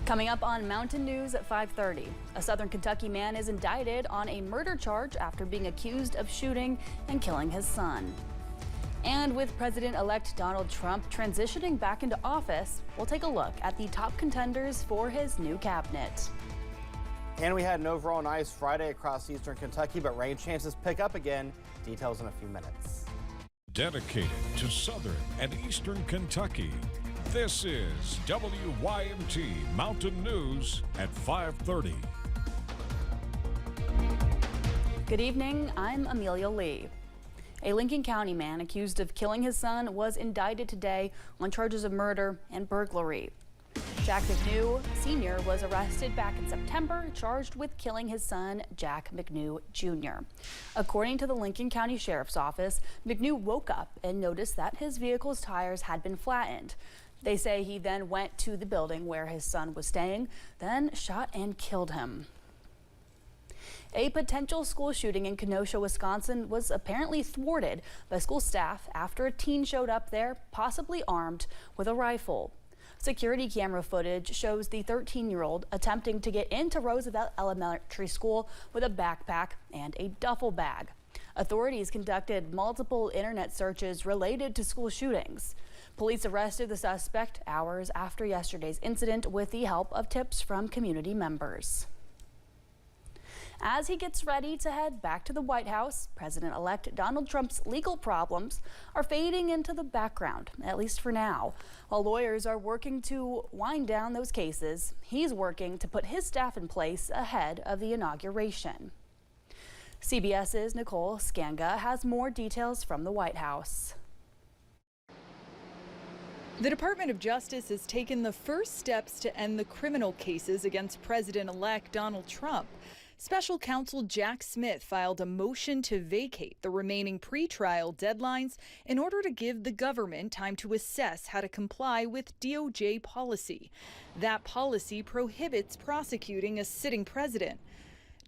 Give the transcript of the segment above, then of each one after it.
Coming up on Mountain News at 5:30, a Southern Kentucky man is indicted on a murder charge after being accused of shooting and killing his son. And with President-elect Donald Trump transitioning back into office, we'll take a look at the top contenders for his new cabinet. And we had an overall nice Friday across eastern Kentucky, but rain chances pick up again. Details in a few minutes. Dedicated to southern and eastern Kentucky, this is WYMT Mountain News at 5:30. Good evening, I'm Amelia Lee. A Lincoln County man accused of killing his son was indicted today on charges of murder and burglary. Jack McNew Sr. was arrested back in September, charged with killing his son, Jack McNew Jr. According to the Lincoln County Sheriff's Office, McNew woke up and noticed that his vehicle's tires had been flattened. They say he then went to the building where his son was staying, then shot and killed him. A potential school shooting in Kenosha, Wisconsin was apparently thwarted by school staff after a teen showed up there, possibly armed with a rifle. Security camera footage shows the 13-year-old attempting to get into Roosevelt Elementary School with a backpack and a duffel bag. Authorities conducted multiple internet searches related to school shootings. Police arrested the suspect hours after yesterday's incident with the help of tips from community members. As he gets ready to head back to the White House, President-elect Donald Trump's legal problems are fading into the background, at least for now. While lawyers are working to wind down those cases, he's working to put his staff in place ahead of the inauguration. CBS's Nicole Skanga has more details from the White House. The Department of Justice has taken the first steps to end the criminal cases against President-elect Donald Trump. Special counsel Jack Smith filed a motion to vacate the remaining pretrial deadlines in order to give the government time to assess how to comply with DOJ policy. That policy prohibits prosecuting a sitting president.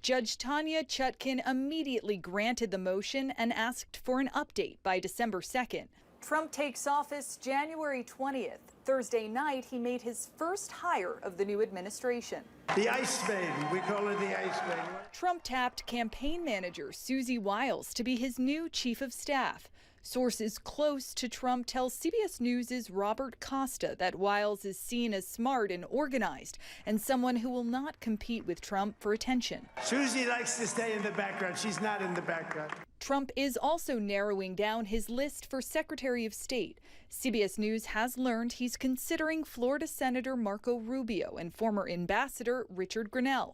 Judge Tanya Chutkin immediately granted the motion and asked for an update by December 2nd. Trump takes office January 20th. Thursday night, he made his first hire of the new administration. The Ice Baby, we call her the Ice Baby. Trump tapped campaign manager Susie Wiles to be his new chief of staff. Sources close to Trump tell CBS News' Robert Costa that Wiles is seen as smart and organized and someone who will not compete with Trump for attention. Susie likes to stay in the background. She's not in the background. Trump is also narrowing down his list for Secretary of State. CBS News has learned he's considering Florida Senator Marco Rubio and former Ambassador Richard Grenell.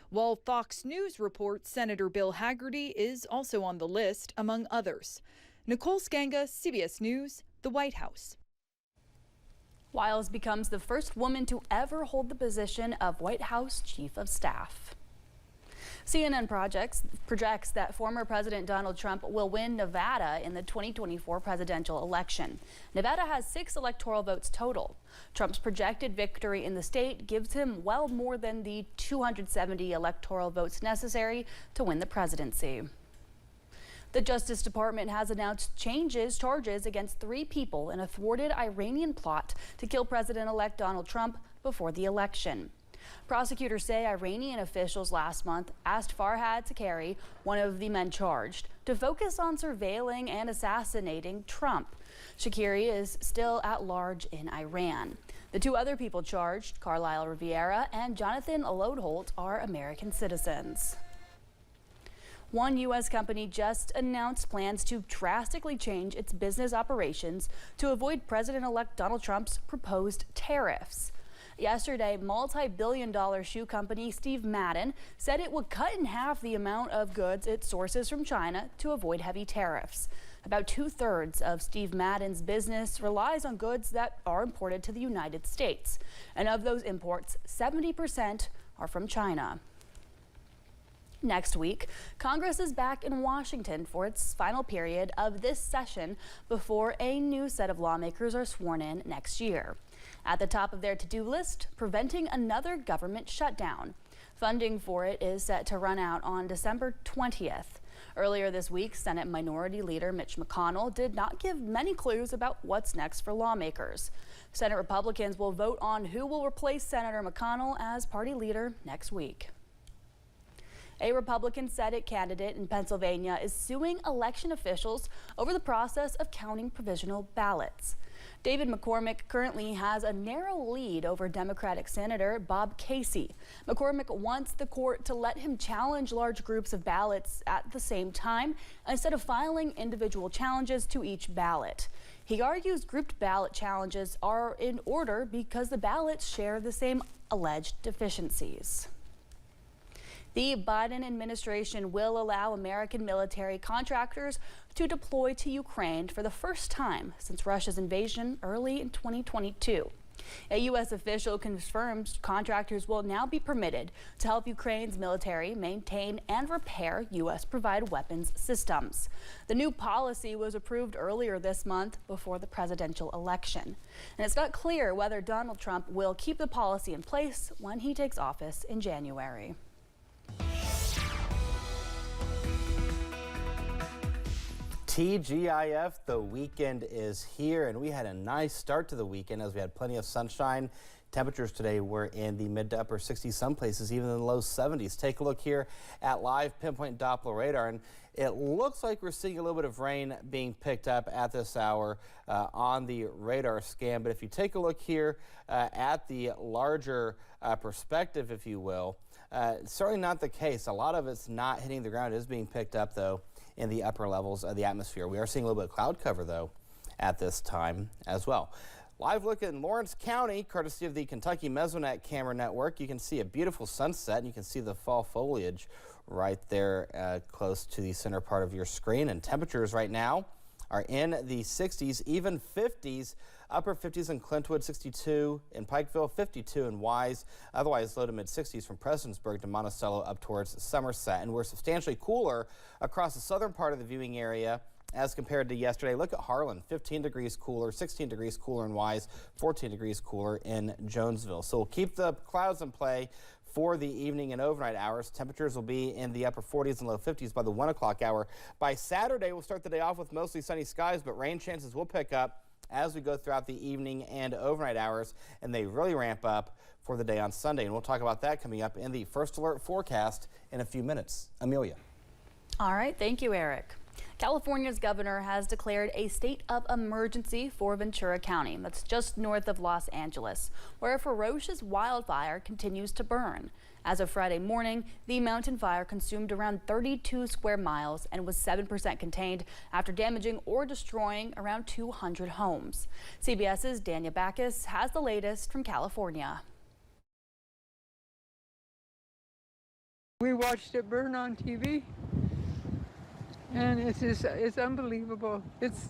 While Fox News reports Senator Bill Hagerty is also on the list, among others. Nicole Skanga, CBS News, the White House. Wiles becomes the first woman to ever hold the position of White House Chief of Staff. CNN projects that former President Donald Trump will win Nevada in the 2024 presidential election. Nevada has 6 electoral votes total. Trump's projected victory in the state gives him well more than the 270 electoral votes necessary to win the presidency. The Justice Department has announced charges against 3 people in a thwarted Iranian plot to kill President-elect Donald Trump before the election. Prosecutors say Iranian officials last month asked Farhad Sakari, one of the men charged, to focus on surveilling and assassinating Trump. Shakiri is still at large in Iran. The 2 other people charged, Carlisle Riviera and Jonathan Lodholt, are American citizens. One U.S. company just announced plans to drastically change its business operations to avoid President-elect Donald Trump's proposed tariffs. Yesterday, multi-billion-dollar shoe company Steve Madden said it would cut in half the amount of goods it sources from China to avoid heavy tariffs. About 2/3 of Steve Madden's business relies on goods that are imported to the United States. And of those imports, 70% are from China. Next week, Congress is back in Washington for its final period of this session before a new set of lawmakers are sworn in next year. At the top of their to-do list, preventing another government shutdown. Funding for it is set to run out on December 20th. Earlier this week, Senate Minority Leader Mitch McConnell did not give many clues about what's next for lawmakers. Senate Republicans will vote on who will replace Senator McConnell as party leader next week. A Republican Senate candidate in Pennsylvania is suing election officials over the process of counting provisional ballots. David McCormick currently has a narrow lead over Democratic Senator Bob Casey. McCormick wants the court to let him challenge large groups of ballots at the same time instead of filing individual challenges to each ballot. He argues grouped ballot challenges are in order because the ballots share the same alleged deficiencies. The Biden administration will allow American military contractors to deploy to Ukraine for the first time since Russia's invasion early in 2022. A U.S. official confirms contractors will now be permitted to help Ukraine's military maintain and repair U.S.-provided weapons systems. The new policy was approved earlier this month before the presidential election. And it's not clear whether Donald Trump will keep the policy in place when he takes office in January. TGIF, the weekend is here, and we had a nice start to the weekend as we had plenty of sunshine. Temperatures today were in the mid to upper 60s, some places even in the low 70s. Take a look here at live pinpoint Doppler radar, and it looks like we're seeing a little bit of rain being picked up at this hour on the radar scan. But if you take a look here at the larger perspective, if you will, certainly not the case. A lot of it's not hitting the ground. It is being picked up, though, in the upper levels of the atmosphere. We are seeing a little bit of cloud cover, though, at this time as well. Live look in Lawrence County, courtesy of the Kentucky Mesonet camera network. You can see a beautiful sunset, and you can see the fall foliage right there close to the center part of your screen. And temperatures right now are in the 60s, even 50s. Upper 50s in Clintwood, 62 in Pikeville, 52 in Wise. Otherwise, low to mid 60s from Prestonsburg to Monticello up towards Somerset. And we're substantially cooler across the southern part of the viewing area as compared to yesterday. Look at Harlan, 15 degrees cooler, 16 degrees cooler in Wise, 14 degrees cooler in Jonesville. So we'll keep the clouds in play for the evening and overnight hours. Temperatures will be in the upper 40s and low 50s by the 1 o'clock hour. By Saturday, we'll start the day off with mostly sunny skies, but rain chances will pick up as we go throughout the evening and overnight hours, and they really ramp up for the day on Sunday. And we'll talk about that coming up in the First Alert forecast in a few minutes. Amelia. All right, thank you, Eric. California's governor has declared a state of emergency for Ventura County, that's just north of Los Angeles, where a ferocious wildfire continues to burn. As of Friday morning, the mountain fire consumed around 32 square miles and was 7% contained after damaging or destroying around 200 homes. CBS's Danya Backus has the latest from California. We watched it burn on TV. And it's unbelievable. It's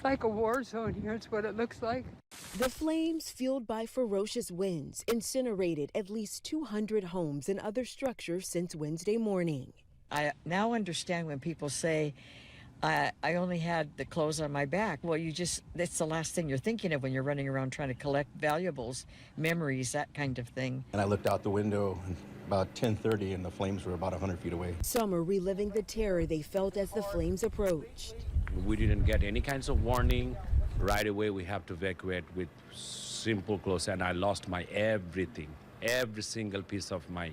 like a war zone here. It's what it looks like. The flames, fueled by ferocious winds, incinerated at least 200 homes and other structures since Wednesday morning. I now understand when people say, I only had the clothes on my back. Well, it's the last thing you're thinking of when you're running around trying to collect valuables, memories, that kind of thing. And I looked out the window about 10:30 and the flames were about 100 feet away. Some are reliving the terror they felt as the flames approached. We didn't get any kinds of warning. Right away we have to evacuate with simple clothes, and I lost my everything, every single piece of my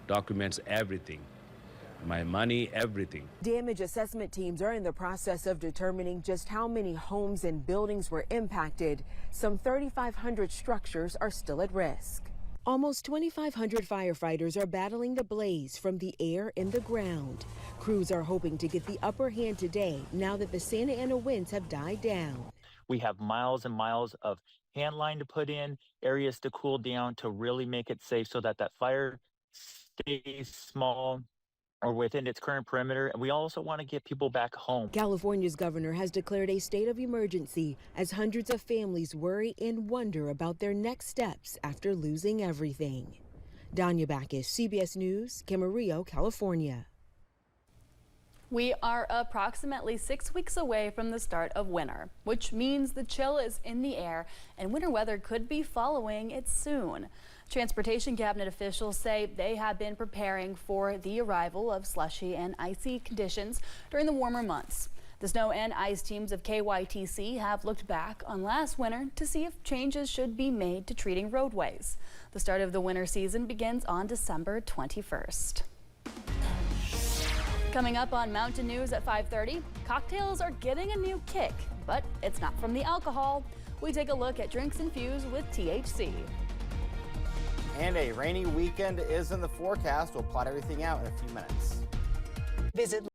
documents, everything. My money, everything. Damage assessment teams are in the process of determining just how many homes and buildings were impacted. Some 3,500 structures are still at risk. Almost 2,500 firefighters are battling the blaze from the air and the ground. Crews are hoping to get the upper hand today now that the Santa Ana winds have died down. We have miles and miles of hand line to put in, areas to cool down to really make it safe so that that fire stays small or within its current perimeter. And we also want to get people back home. California's governor has declared a state of emergency as hundreds of families worry and wonder about their next steps after losing everything. Danya Backus, CBS News, Camarillo, California. We are approximately 6 weeks away from the start of winter, which means the chill is in the air and winter weather could be following it soon. Transportation cabinet officials say they have been preparing for the arrival of slushy and icy conditions during the warmer months. The snow and ice teams of KYTC have looked back on last winter to see if changes should be made to treating roadways. The start of the winter season begins on December 21st. Coming up on Mountain News at 5:30, cocktails are getting a new kick, but it's not from the alcohol. We take a look at drinks infused with THC. And a rainy weekend is in the forecast. We'll plot everything out in a few minutes. Visit